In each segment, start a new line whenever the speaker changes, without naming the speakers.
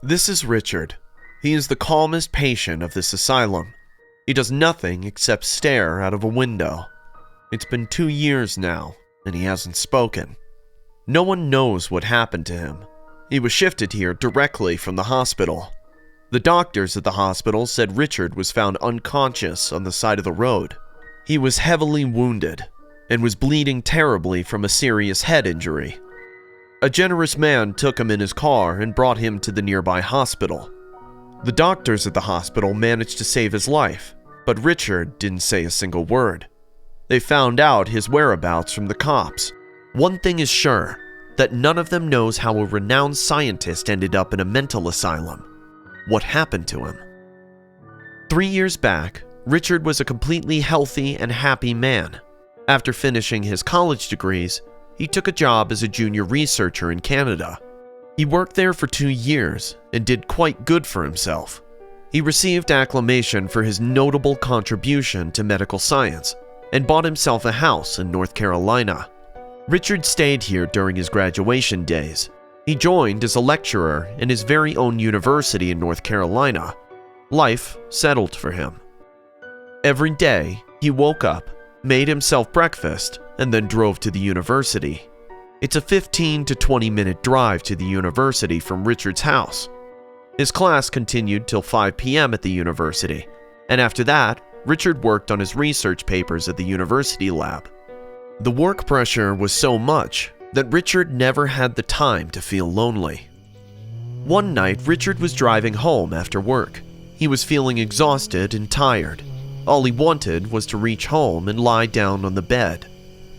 This is Richard. He is the calmest patient of this asylum. He does nothing except stare out of a window. It's been 2 years now, and he hasn't spoken. No one knows what happened to him. He was shifted here directly from the hospital. The doctors at the hospital said Richard was found unconscious on the side of the road. He was heavily wounded and was bleeding terribly from a serious head injury. A generous man took him in his car and brought him to the nearby hospital. The doctors at the hospital managed to save his life, but Richard didn't say a single word. They found out his whereabouts from the cops. One thing is sure, that none of them knows how a renowned scientist ended up in a mental asylum. What happened to him? 3 years back, Richard was a completely healthy and happy man. After finishing his college degrees, he took a job as a junior researcher in Canada. He worked there for 2 years and did quite good for himself. He received acclamation for his notable contribution to medical science and bought himself a house in North Carolina. Richard stayed here during his graduation days. He joined as a lecturer in his very own university in North Carolina. Life settled for him. Every day, he woke up, made himself breakfast, and then drove to the university. It's a 15 to 20 minute drive to the university from Richard's house. His class continued till 5 p.m. at the university, and after that, Richard worked on his research papers at the university lab. The work pressure was so much that Richard never had the time to feel lonely. One night, Richard was driving home after work. He was feeling exhausted and tired. All he wanted was to reach home and lie down on the bed.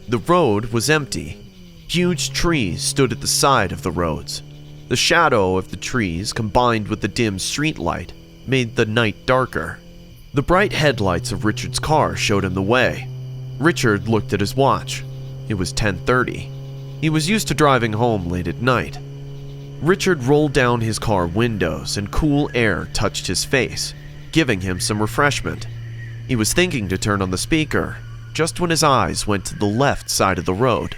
The road was empty. Huge trees stood at the side of the roads. The shadow of the trees, combined with the dim streetlight, made the night darker. The bright headlights of Richard's car showed him the way. Richard looked at his watch. It was 10:30. He was used to driving home late at night. Richard rolled down his car windows and cool air touched his face, giving him some refreshment. He was thinking to turn on the speaker, just when his eyes went to the left side of the road.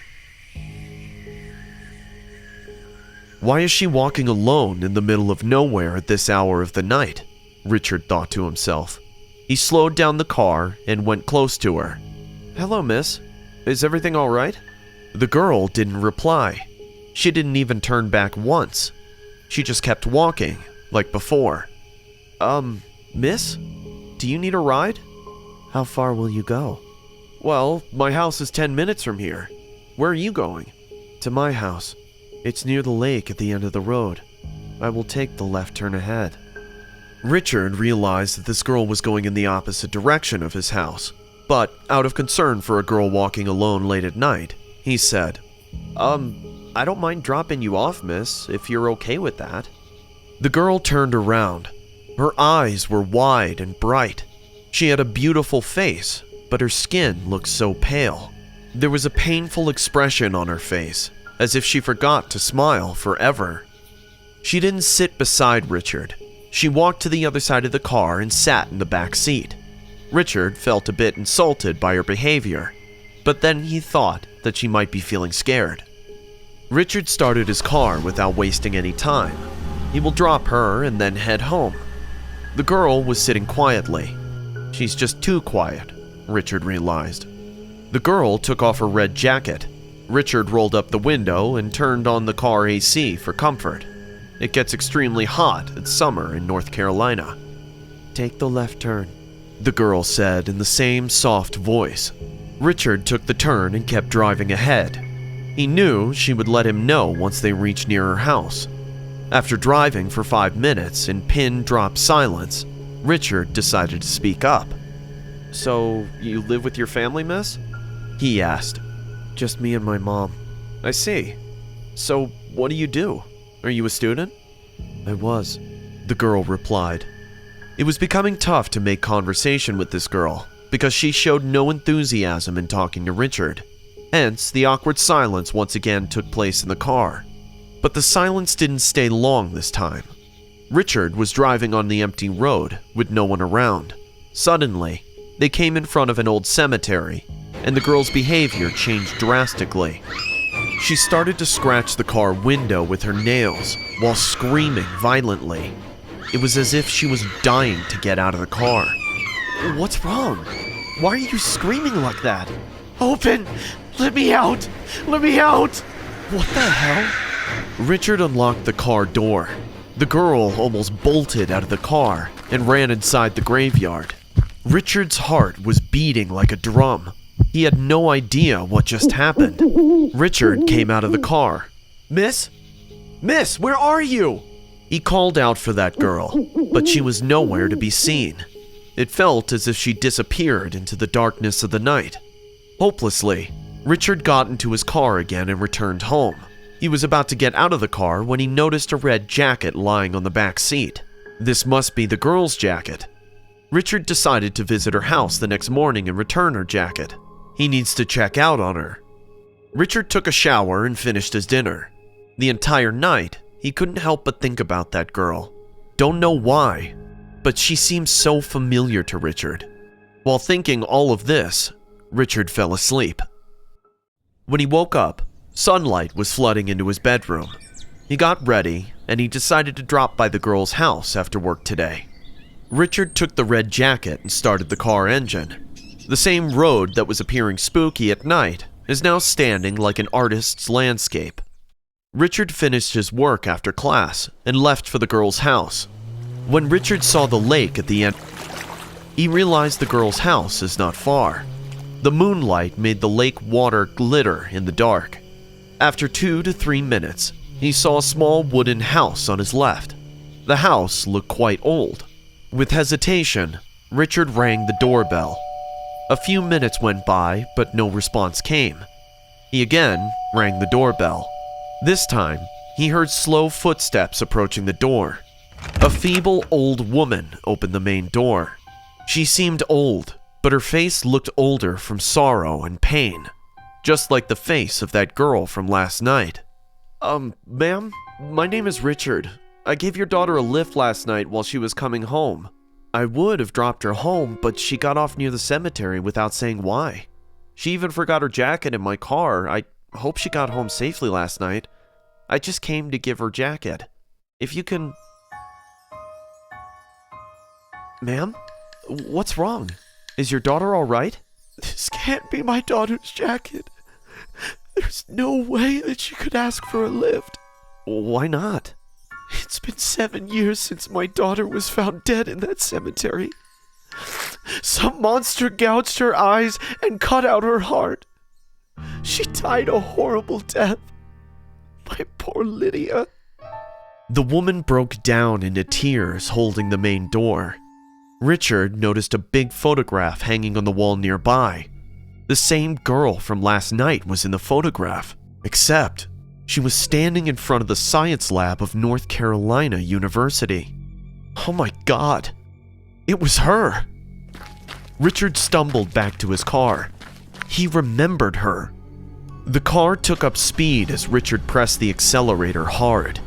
Why is she walking alone in the middle of nowhere at this hour of the night? Richard thought to himself. He slowed down the car and went close to her. "Hello, miss. Is everything all right?" The girl didn't reply. She didn't even turn back once. She just kept walking, like before. Miss? Do you need a ride?" "How far will you go?" "Well, my house is 10 minutes from here. Where are you going?" "To my house. It's near the lake at the end of the road. I will take the left turn ahead." Richard realized that this girl was going in the opposite direction of his house, but out of concern for a girl walking alone late at night, he said, I don't mind dropping you off, miss, if you're okay with that." The girl turned around. Her eyes were wide and bright. She had a beautiful face, but her skin looked so pale. There was a painful expression on her face, as if she forgot to smile forever. She didn't sit beside Richard. She walked to the other side of the car and sat in the back seat. Richard felt a bit insulted by her behavior, but then he thought that she might be feeling scared. Richard started his car without wasting any time. He will drop her and then head home. The girl was sitting quietly. She's just too quiet, Richard realized. The girl took off her red jacket. Richard rolled up the window and turned on the car AC for comfort. It gets extremely hot in summer in North Carolina. "Take the left turn," the girl said in the same soft voice. Richard took the turn and kept driving ahead. He knew she would let him know once they reached near her house. After driving for 5 minutes in pin-drop silence, Richard decided to speak up. "So, you live with your family, miss?" he asked. "Just me and my mom." "I see. So, what do you do? Are you a student?" "I was," the girl replied. It was becoming tough to make conversation with this girl because she showed no enthusiasm in talking to Richard. Hence, the awkward silence once again took place in the car. But the silence didn't stay long this time. Richard was driving on the empty road with no one around. Suddenly, they came in front of an old cemetery, and the girl's behavior changed drastically. She started to scratch the car window with her nails while screaming violently. It was as if she was dying to get out of the car. "What's wrong? Why are you screaming like that?" "Open! Let me out! Let me out!" "What the hell?" Richard unlocked the car door. The girl almost bolted out of the car and ran inside the graveyard. Richard's heart was beating like a drum. He had no idea what just happened. Richard came out of the car. "Miss? Miss, where are you?" He called out for that girl, but she was nowhere to be seen. It felt as if she disappeared into the darkness of the night. Hopelessly, Richard got into his car again and returned home. He was about to get out of the car when he noticed a red jacket lying on the back seat. This must be the girl's jacket. Richard decided to visit her house the next morning and return her jacket. He needs to check out on her. Richard took a shower and finished his dinner. The entire night, he couldn't help but think about that girl. Don't know why, but she seemed so familiar to Richard. While thinking all of this, Richard fell asleep. When he woke up, sunlight was flooding into his bedroom. He got ready, and he decided to drop by the girl's house after work today. Richard took the red jacket and started the car engine. The same road that was appearing spooky at night is now standing like an artist's landscape. Richard finished his work after class and left for the girl's house. When Richard saw the lake at the end, he realized the girl's house is not far. The moonlight made the lake water glitter in the dark. After 2 to 3 minutes, he saw a small wooden house on his left. The house looked quite old. With hesitation, Richard rang the doorbell. A few minutes went by, but no response came. He again rang the doorbell. This time, he heard slow footsteps approaching the door. A feeble old woman opened the main door. She seemed old, but her face looked older from sorrow and pain, just like the face of that girl from last night. Ma'am, my name is Richard. I gave your daughter a lift last night while she was coming home. I would have dropped her home, but she got off near the cemetery without saying why. She even forgot her jacket in my car. I hope she got home safely last night. I just came to give her jacket. If you can... Ma'am? What's wrong? Is your daughter all right? This can't be my daughter's jacket. There's no way that she could ask for a lift. Why not? It's been 7 years since my daughter was found dead in that cemetery. Some monster gouged her eyes and cut out her heart. She died a horrible death. My poor Lydia. The woman broke down into tears, holding the main door. Richard noticed a big photograph hanging on the wall nearby. The same girl from last night was in the photograph, except she was standing in front of the science lab of North Carolina University. Oh my God, it was her. Richard stumbled back to his car. He remembered her. The car took up speed as Richard pressed the accelerator hard.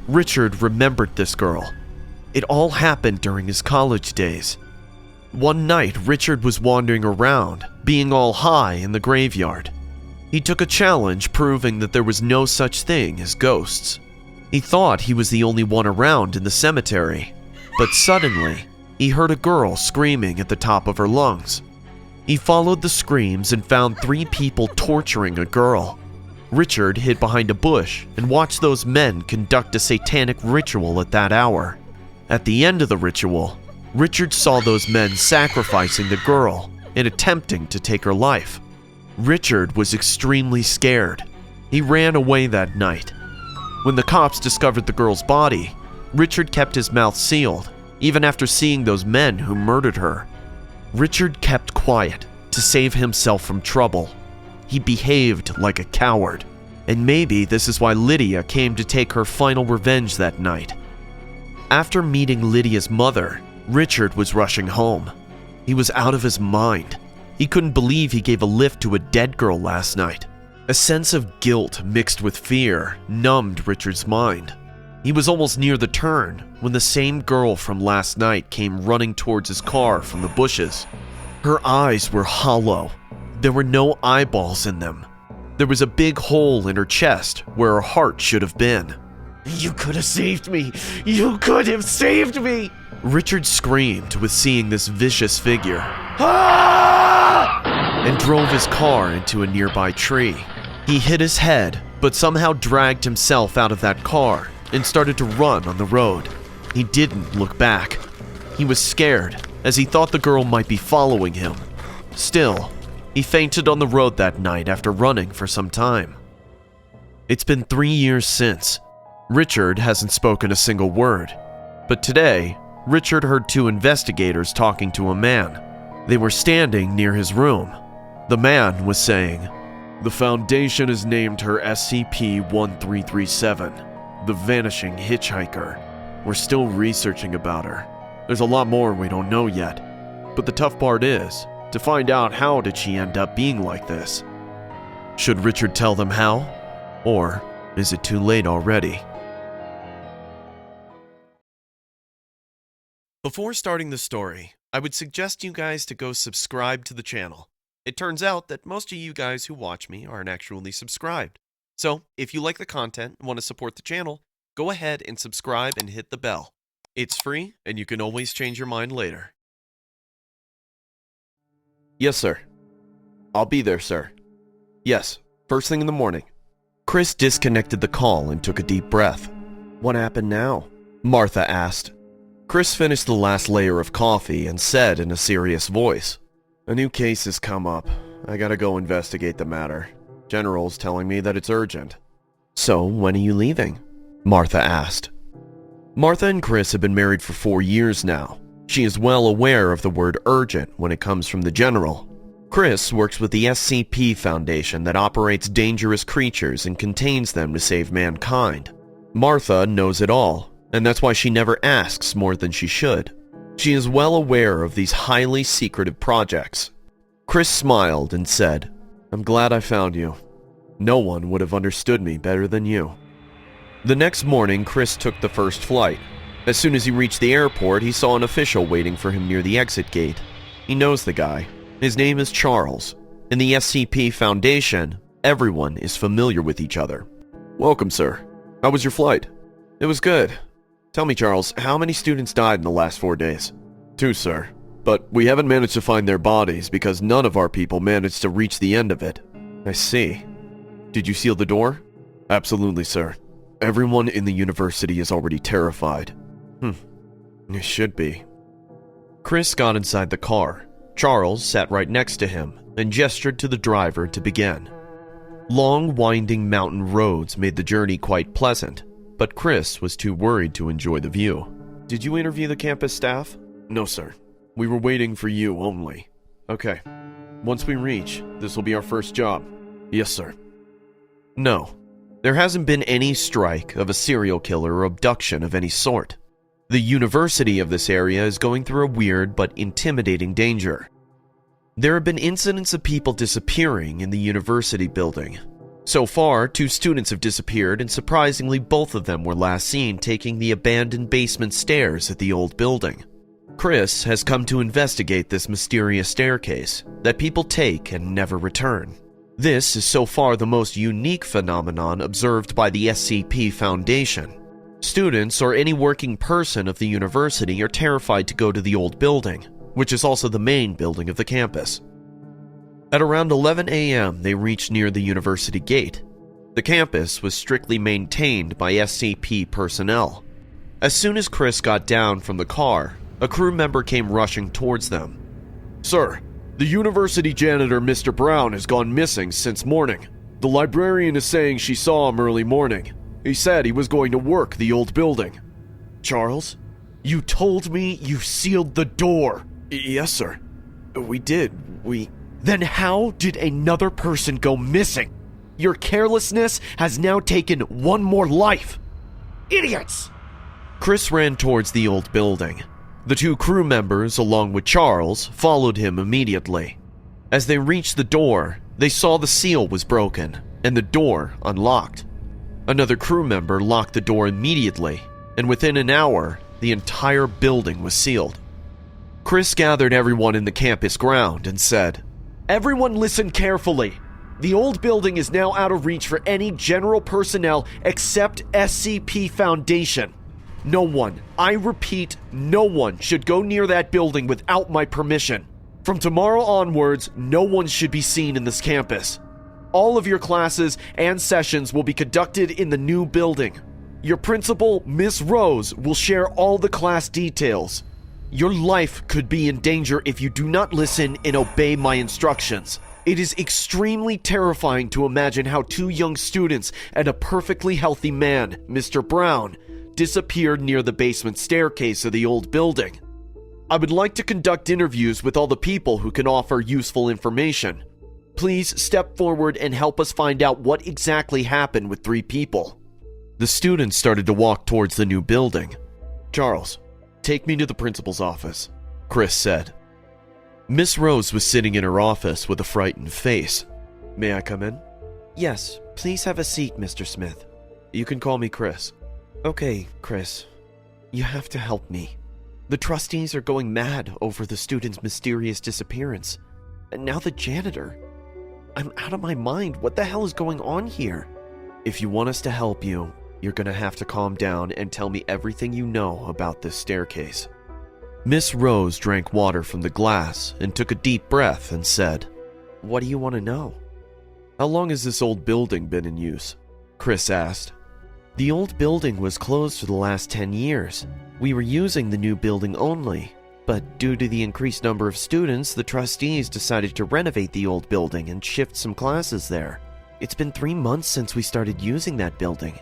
Richard remembered this girl. It all happened during his college days. One night, Richard was wandering around, being all high in the graveyard. He took a challenge proving that there was no such thing as ghosts. He thought he was the only one around in the cemetery, but suddenly, he heard a girl screaming at the top of her lungs. He followed the screams and found 3 people torturing a girl. Richard hid behind a bush and watched those men conduct a satanic ritual at that hour. At the end of the ritual, Richard saw those men sacrificing the girl and attempting to take her life. Richard was extremely scared. He ran away that night. When the cops discovered the girl's body, Richard kept his mouth sealed, even after seeing those men who murdered her. Richard kept quiet to save himself from trouble. He behaved like a coward, and maybe this is why Lydia came to take her final revenge that night. After meeting Lydia's mother, Richard was rushing home. He was out of his mind. He couldn't believe he gave a lift to a dead girl last night. A sense of guilt mixed with fear numbed Richard's mind. He was almost near the turn when the same girl from last night came running towards his car from the bushes. Her eyes were hollow. There were no eyeballs in them. There was a big hole in her chest where her heart should have been. "You could have saved me! You could have saved me!" Richard screamed with seeing this vicious figure. "Ah!" And drove his car into a nearby tree. He hit his head, but somehow dragged himself out of that car and started to run on the road. He didn't look back. He was scared, as he thought the girl might be following him. Still, he fainted on the road that night after running for some time. It's been 3 years since. Richard hasn't spoken a single word. But today, Richard heard 2 investigators talking to a man. They were standing near his room. The man was saying, "The Foundation has named her SCP-1337, the Vanishing Hitchhiker. We're still researching about her. There's a lot more we don't know yet. But the tough part is to find out how did she end up being like this." Should Richard tell them how? Or is it too late already? Before starting the story, I would suggest you guys to go subscribe to the channel. It turns out that most of you guys who watch me aren't actually subscribed. So, if you like the content and want to support the channel, go ahead and subscribe and hit the bell. It's free, and you can always change your mind later. Yes, sir. I'll be there, sir. Yes, first thing in the morning. Chris disconnected the call and took a deep breath. What happened now? Martha asked. Chris finished the last layer of coffee and said in a serious voice, "A new case has come up. I gotta go investigate the matter. General's telling me that it's urgent." "So, when are you leaving?" Martha asked. Martha and Chris have been married for 4 years now. She is well aware of the word urgent when it comes from the General. Chris works with the SCP Foundation that operates dangerous creatures and contains them to save mankind. Martha knows it all, and that's why she never asks more than she should. She is well aware of these highly secretive projects. Chris smiled and said, "I'm glad I found you. No one would have understood me better than you." The next morning, Chris took the first flight. As soon as he reached the airport, he saw an official waiting for him near the exit gate. He knows the guy. His name is Charles. In the SCP Foundation, everyone is familiar with each other. "Welcome, sir. How was your flight?" "It was good. Tell me, Charles, how many students died in the last 4 days?" "2, sir. But we haven't managed to find their bodies because none of our people managed to reach the end of it." "I see. Did you seal the door?" "Absolutely, sir. Everyone in the university is already terrified." It should be. Chris got inside the car. Charles sat right next to him and gestured to the driver to begin. Long, winding mountain roads made the journey quite pleasant, but Chris was too worried to enjoy the view. "Did you interview the campus staff?" "No, sir. We were waiting for you only." "Okay. Once we reach, this will be our first job." "Yes, sir." No. There hasn't been any strike of a serial killer or abduction of any sort. The university of this area is going through a weird but intimidating danger. There have been incidents of people disappearing in the university building. So far, 2 students have disappeared, and surprisingly both of them were last seen taking the abandoned basement stairs at the old building. Chris has come to investigate this mysterious staircase that people take and never return. This is so far the most unique phenomenon observed by the SCP Foundation. Students or any working person of the university are terrified to go to the old building, which is also the main building of the campus. At around 11 a.m., they reached near the university gate. The campus was strictly maintained by SCP personnel. As soon as Chris got down from the car, a crew member came rushing towards them. "Sir, the university janitor, Mr. Brown, has gone missing since morning. The librarian is saying she saw him early morning. He said he was going to work the old building." "Charles, you told me you sealed the door." "Yes, sir. We did. Then how did another person go missing? Your carelessness has now taken one more life. Idiots!" Chris ran towards the old building. The 2 crew members, along with Charles, followed him immediately. As they reached the door, they saw the seal was broken and the door unlocked. Another crew member locked the door immediately, and within an hour, the entire building was sealed. Chris gathered everyone in the campus ground and said, "Everyone listen carefully. The old building is now out of reach for any general personnel except SCP Foundation. No one, I repeat, no one should go near that building without my permission. From tomorrow onwards, no one should be seen in this campus. All of your classes and sessions will be conducted in the new building. Your principal, Miss Rose, will share all the class details. Your life could be in danger if you do not listen and obey my instructions. It is extremely terrifying to imagine how 2 young students and a perfectly healthy man, Mr. Brown, disappeared near the basement staircase of the old building. I would like to conduct interviews with all the people who can offer useful information. Please step forward and help us find out what exactly happened with 3 people. The students started to walk towards the new building. Charles, take me to the principal's office, Chris said. Miss Rose was sitting in her office with a frightened face. May I come in? Yes, please have a seat, Mr. Smith. You can call me Chris. Okay, Chris. You have to help me. The trustees are going mad over the student's mysterious disappearance. And now the janitor. I'm out of my mind. What the hell is going on here? If you want us to help you, you're gonna have to calm down and tell me everything you know about this staircase. Miss Rose drank water from the glass and took a deep breath and said, What do you want to know? How long has this old building been in use? Chris asked. The old building was closed for the last 10 years. We were using the new building only, but due to the increased number of students, the trustees decided to renovate the old building and shift some classes there. It's been 3 months since we started using that building.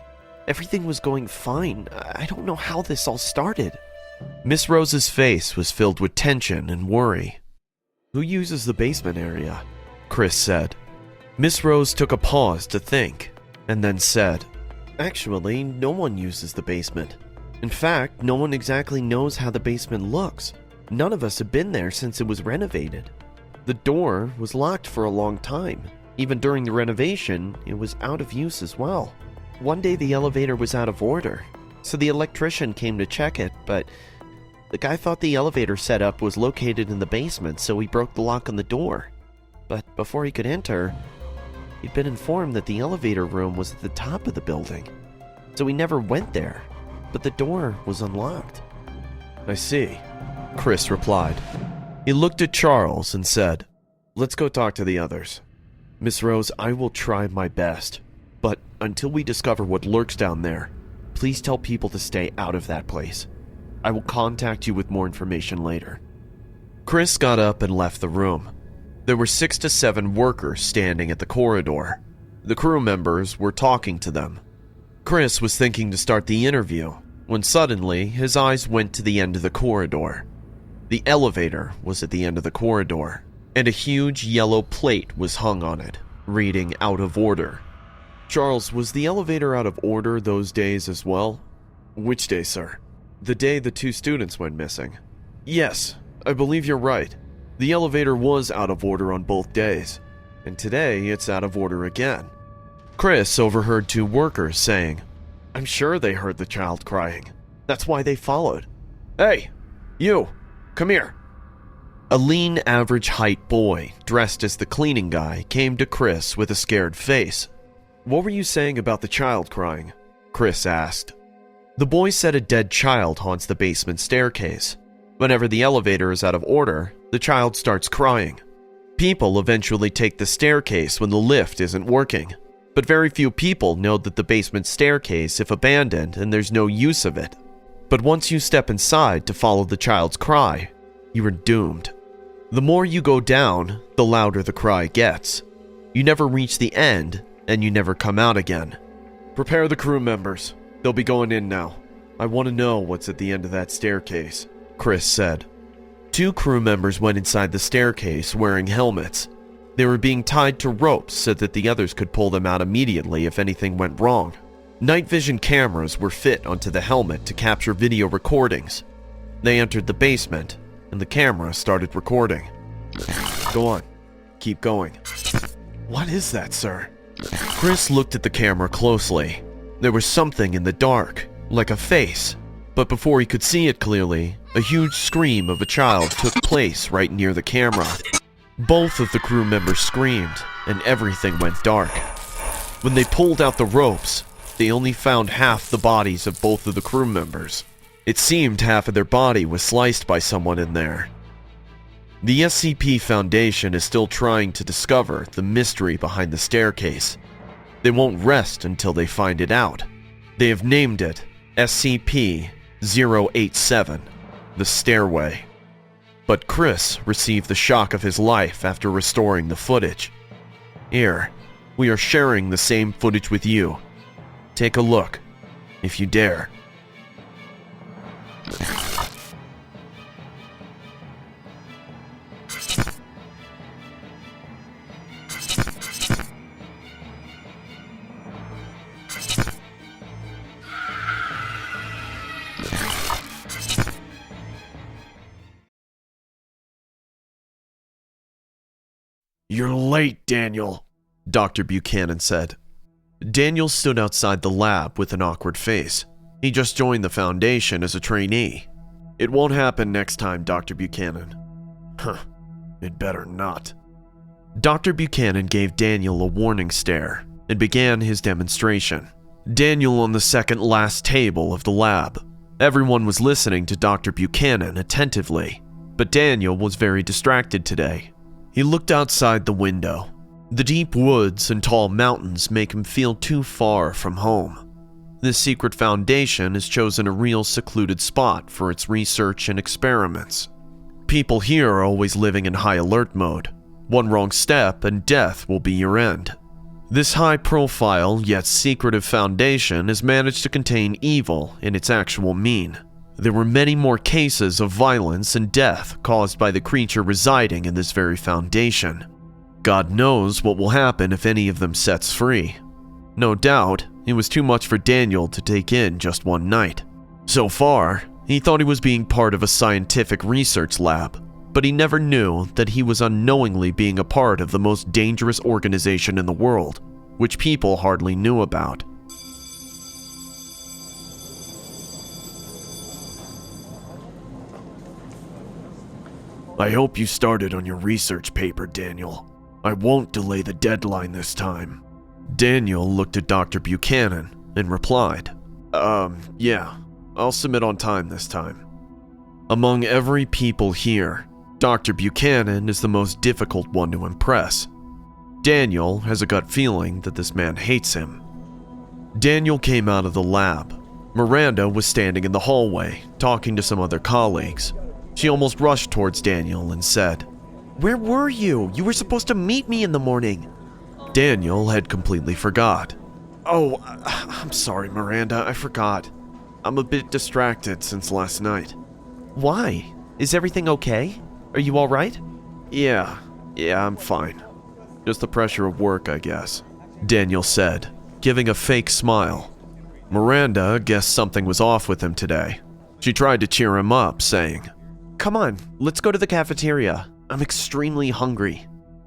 Everything was going fine. I don't know how this all started. Miss Rose's face was filled with tension and worry. Who uses the basement area? Chris said. Miss Rose took a pause to think, and then said, Actually, no one uses the basement. In fact, no one exactly knows how the basement looks. None of us have been there since it was renovated. The door was locked for a long time. Even during the renovation, it was out of use as well. One day the elevator was out of order, so the electrician came to check it, but the guy thought the elevator setup was located in the basement, so he broke the lock on the door. But before he could enter, he'd been informed that the elevator room was at the top of the building, so he never went there, but the door was unlocked. I see, Chris replied. He looked at Charles and said, Let's go talk to the others. Miss Rose, I will try my best, but until we discover what lurks down there, please tell people to stay out of that place. I will contact you with more information later. Chris got up and left the room. There were 6 to 7 workers standing at the corridor. The crew members were talking to them. Chris was thinking to start the interview when suddenly his eyes went to the end of the corridor. The elevator was at the end of the corridor, and a huge yellow plate was hung on it, reading out of order. Charles, was the elevator out of order those days as well? Which day, sir? The day the 2 students went missing. Yes, I believe you're right. The elevator was out of order on both days, and today it's out of order again. Chris overheard 2 workers saying, I'm sure they heard the child crying. That's why they followed. Hey, you, come here. A lean, average height boy, dressed as the cleaning guy, came to Chris with a scared face. What were you saying about the child crying? Chris asked. The boy said a dead child haunts the basement staircase. Whenever the elevator is out of order, the child starts crying. People eventually take the staircase when the lift isn't working, but very few people know that the basement staircase is abandoned and there's no use of it. But once you step inside to follow the child's cry, you are doomed. The more you go down, the louder the cry gets. You never reach the end, and you never come out again. Prepare the crew members. They'll be going in now. I want to know what's at the end of that staircase, Chris said. 2 crew members went inside the staircase wearing helmets. They were being tied to ropes so that the others could pull them out immediately if anything went wrong. Night vision cameras were fit onto the helmet to capture video recordings. They entered the basement, and the camera started recording. Go on. Keep going. What is that, sir? Chris looked at the camera closely. There was something in the dark, like a face, but before he could see it clearly, a huge scream of a child took place right near the camera. Both of the crew members screamed, and everything went dark. When they pulled out the ropes, they only found half the bodies of both of the crew members. It seemed half of their body was sliced by someone in there. The SCP Foundation is still trying to discover the mystery behind the staircase. They won't rest until they find it out. They have named it SCP-087, the Stairway. But Chris received the shock of his life after restoring the footage. Here, we are sharing the same footage with you. Take a look, if you dare.
You're late, Daniel,
Dr. Buchanan said. Daniel stood outside the lab with an awkward face. He just joined the Foundation as a trainee.
It won't happen next time, Dr. Buchanan. Huh, it better not.
Dr. Buchanan gave Daniel a warning stare and began his demonstration. Daniel on the second last table of the lab. Everyone was listening to Dr. Buchanan attentively, but Daniel was very distracted today. He looked outside the window. The deep woods and tall mountains make him feel too far from home. This secret foundation has chosen a real secluded spot for its research and experiments. People here are always living in high alert mode. One wrong step and death will be your end. This high-profile yet secretive foundation has managed to contain evil in its actual mean. There were many more cases of violence and death caused by the creature residing in this very foundation. God knows what will happen if any of them sets free. No doubt, it was too much for Daniel to take in just one night. So far, he thought he was being part of a scientific research lab, but he never knew that he was unknowingly being a part of the most dangerous organization in the world, which people hardly knew about.
I hope you started on your research paper, Daniel. I won't delay the deadline this time.
Daniel looked at Dr. Buchanan and replied,
Yeah, I'll submit on time this time.
Among every people here, Dr. Buchanan is the most difficult one to impress. Daniel has a gut feeling that this man hates him. Daniel came out of the lab. Miranda was standing in the hallway, talking to some other colleagues. She almost rushed towards Daniel and said,
"Where were you? You were supposed to meet me in the morning."
Daniel had completely forgot.
Oh, I'm sorry, Miranda, I forgot. I'm a bit distracted since last night.
Why? Is everything okay? Are you alright?
Yeah, I'm fine. Just the pressure of work, I guess,
Daniel said, giving a fake smile. Miranda guessed something was off with him today. She tried to cheer him up, saying,
"Come on, let's go to the cafeteria. I'm extremely hungry."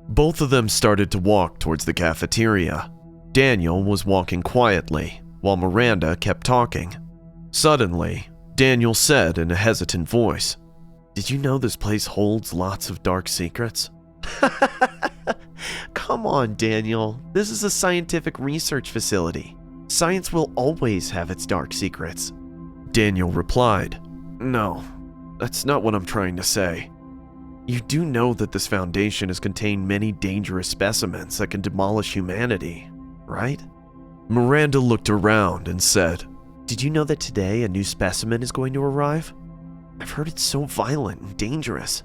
Both of them started to walk towards the cafeteria. Daniel was walking quietly, while Miranda kept talking. Suddenly, Daniel said in a hesitant voice,
"Did you know this place holds lots of dark secrets?" Come on, Daniel. This is a scientific research facility. Science will always have its dark secrets.
Daniel replied,
No, that's not what I'm trying to say.
You do know that this foundation has contained many dangerous specimens that can demolish humanity, right?
Miranda looked around and said,
"Did you know that today a new specimen is going to arrive? I've heard it's so violent and dangerous.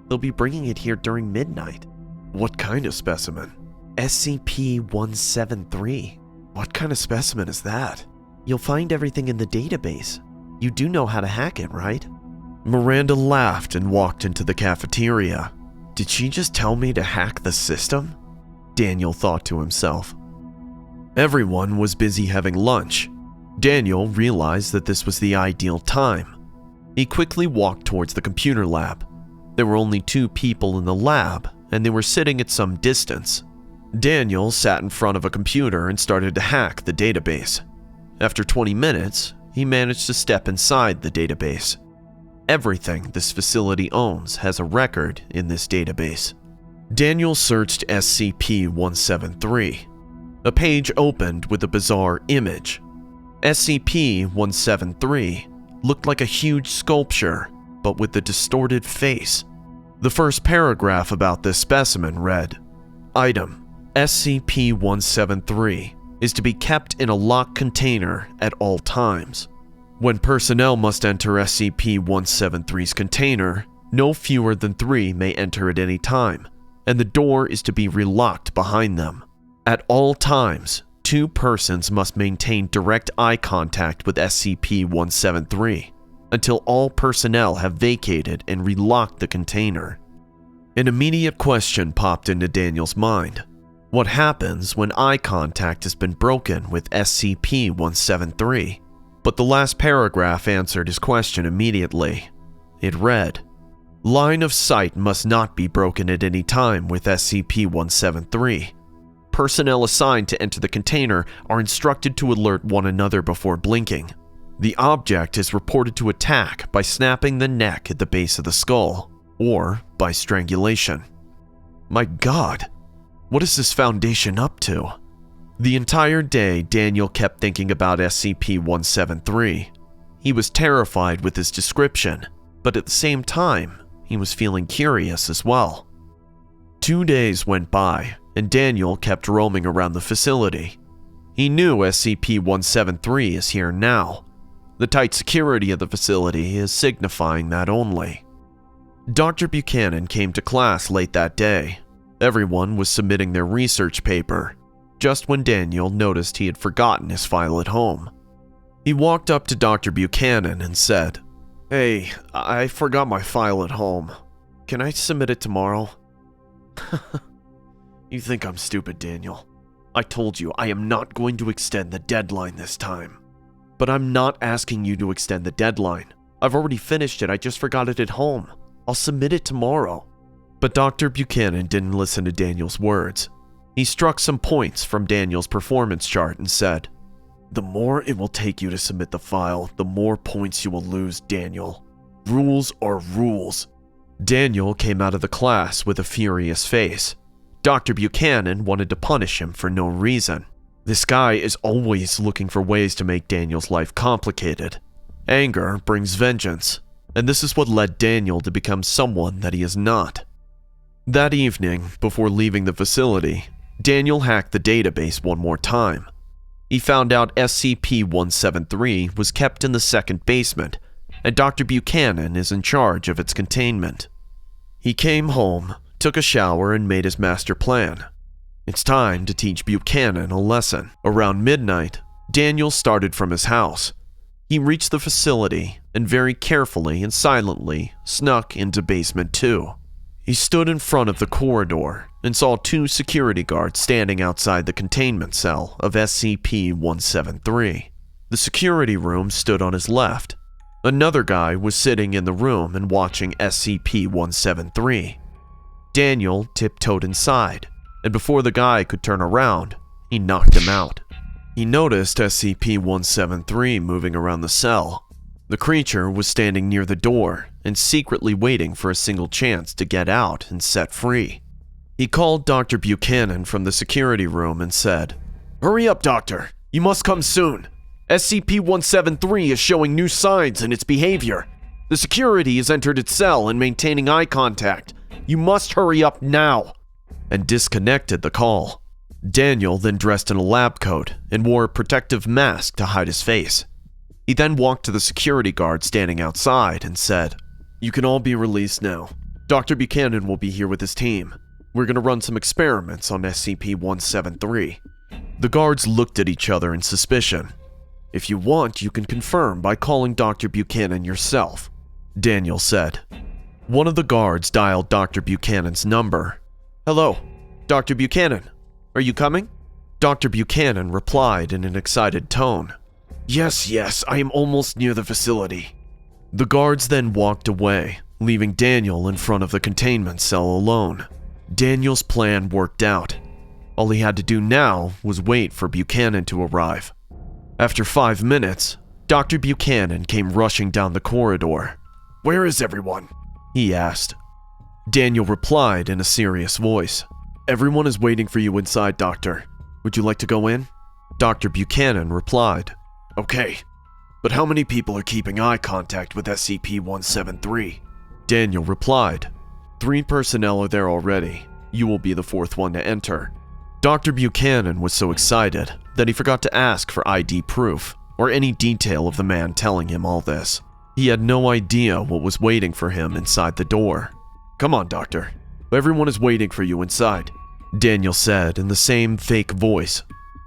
They'll be bringing it here during midnight."
"What kind of specimen?"
SCP-173.
"What kind of specimen is that?"
"You'll find everything in the database. You do know how to hack it, right?"
Miranda laughed and walked into the cafeteria. Did she just tell me to hack the system? Daniel thought to himself. Everyone was busy having lunch. Daniel realized that this was the ideal time. He quickly walked towards the computer lab. There were only 2 people in the lab, and they were sitting at some distance. Daniel sat in front of a computer and started to hack the database. After 20 minutes, he managed to step inside the database. Everything this facility owns has a record in this database. Daniel searched SCP-173. A page opened with a bizarre image. SCP-173 looked like a huge sculpture, but with a distorted face. The first paragraph about this specimen read, "Item, SCP-173 is to be kept in a locked container at all times. When personnel must enter SCP-173's container, no fewer than 3 may enter at any time, and the door is to be relocked behind them. At all times, 2 persons must maintain direct eye contact with SCP-173 until all personnel have vacated and relocked the container." An immediate question popped into Daniel's mind. What happens when eye contact has been broken with SCP-173? But the last paragraph answered his question immediately. It read, "Line of sight must not be broken at any time with SCP-173. Personnel assigned to enter the container are instructed to alert one another before blinking. The object is reported to attack by snapping the neck at the base of the skull, or by strangulation." My God, what is this Foundation up to? The entire day, Daniel kept thinking about SCP-173. He was terrified with his description, but at the same time, he was feeling curious as well. 2 days went by, and Daniel kept roaming around the facility. He knew SCP-173 is here now. The tight security of the facility is signifying that only. Dr. Buchanan came to class late that day. Everyone was submitting their research paper, just when Daniel noticed he had forgotten his file at home. He walked up to Dr. Buchanan and said, "Hey, I forgot my file at home. Can I submit it tomorrow?" "You think I'm stupid, Daniel. I told you I am not going to extend the deadline this time." "But I'm not asking you to extend the deadline. I've already finished it, I just forgot it at home. I'll submit it tomorrow." But Dr. Buchanan didn't listen to Daniel's words. He struck some points from Daniel's performance chart and said, "The more it will take you to submit the file, the more points you will lose, Daniel. Rules are rules." Daniel came out of the class with a furious face. Dr. Buchanan wanted to punish him for no reason. This guy is always looking for ways to make Daniel's life complicated. Anger brings vengeance, and this is what led Daniel to become someone that he is not. That evening, before leaving the facility, Daniel hacked the database one more time. He found out SCP-173 was kept in the second basement, and Dr. Buchanan is in charge of its containment. He came home, took a shower, and made his master plan. It's time to teach Buchanan a lesson. Around midnight, Daniel started from his house. He reached the facility and very carefully and silently snuck into basement 2. He stood in front of the corridor and saw 2 security guards standing outside the containment cell of SCP-173. The security room stood on his left. Another guy was sitting in the room and watching SCP-173. Daniel tiptoed inside, and before the guy could turn around, he knocked him out. He noticed SCP-173 moving around the cell. The creature was standing near the door and secretly waiting for a single chance to get out and set free. He called Dr. Buchanan from the security room and said, "Hurry up, doctor. You must come soon. SCP-173 is showing new signs in its behavior. The security has entered its cell and maintaining eye contact. You must hurry up now," and disconnected the call. Daniel then dressed in a lab coat and wore a protective mask to hide his face. He then walked to the security guard standing outside and said, "You can all be released now. Dr. Buchanan will be here with his team. We're going to run some experiments on SCP-173. The guards looked at each other in suspicion. "If you want, you can confirm by calling Dr. Buchanan yourself," Daniel said. One of the guards dialed Dr. Buchanan's number. "Hello, Dr. Buchanan. Are you coming?" Dr. Buchanan replied in an excited tone. Yes, I am almost near the facility." The guards then walked away, leaving Daniel in front of the containment cell alone. Daniel's plan worked out. All he had to do now was wait for Buchanan to arrive. After 5 minutes, Dr. Buchanan came rushing down the corridor. "Where is everyone?" he asked. Daniel replied in a serious voice.
Everyone is waiting for you inside, Doctor. Would you like to go in?
Dr. Buchanan replied.
Okay, but how many people are keeping eye contact with SCP-173?
Daniel replied. 3 personnel are there already. You will be the 4th one to enter. Dr. Buchanan was so excited that he forgot to ask for ID proof or any detail of the man telling him all this. He had no idea what was waiting for him inside the door.
Come on, Doctor. Everyone is waiting for you inside,
Daniel said in the same fake voice.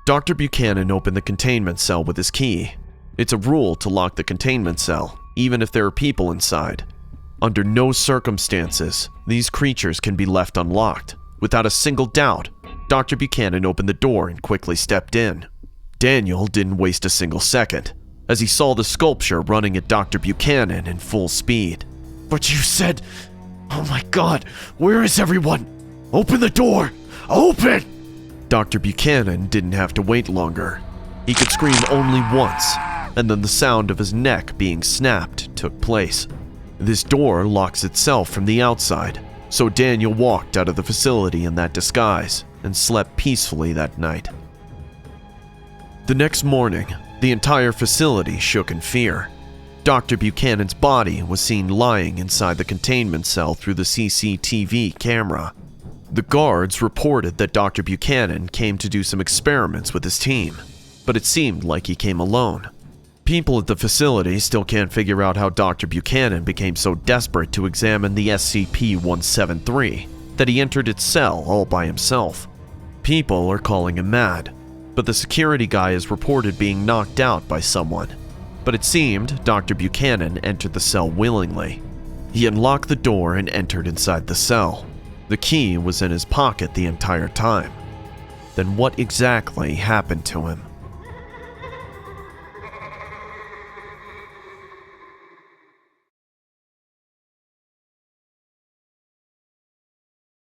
Dr. Buchanan opened the containment cell with his key. It's a rule to lock the containment cell, even if there are people inside. Under no circumstances, these creatures can be left unlocked. Without a single doubt, Dr. Buchanan opened the door and quickly stepped in. Daniel didn't waste a single second, as he saw the sculpture running at Dr. Buchanan in full speed.
But you said... Oh my God, where is everyone? Open the door! Open!
Dr. Buchanan didn't have to wait longer. He could scream only once, and then the sound of his neck being snapped took place. This door locks itself from the outside, so Daniel walked out of the facility in that disguise and slept peacefully that night. The next morning, the entire facility shook in fear. Dr. Buchanan's body was seen lying inside the containment cell through the CCTV camera. The guards reported that Dr. Buchanan came to do some experiments with his team, but it seemed like he came alone. People at the facility still can't figure out how Dr. Buchanan became so desperate to examine the SCP-173 that he entered its cell all by himself. People are calling him mad, but the security guy is reported being knocked out by someone. But it seemed Dr. Buchanan entered the cell willingly. He unlocked the door and entered inside the cell. The key was in his pocket the entire time. Then what exactly happened to him?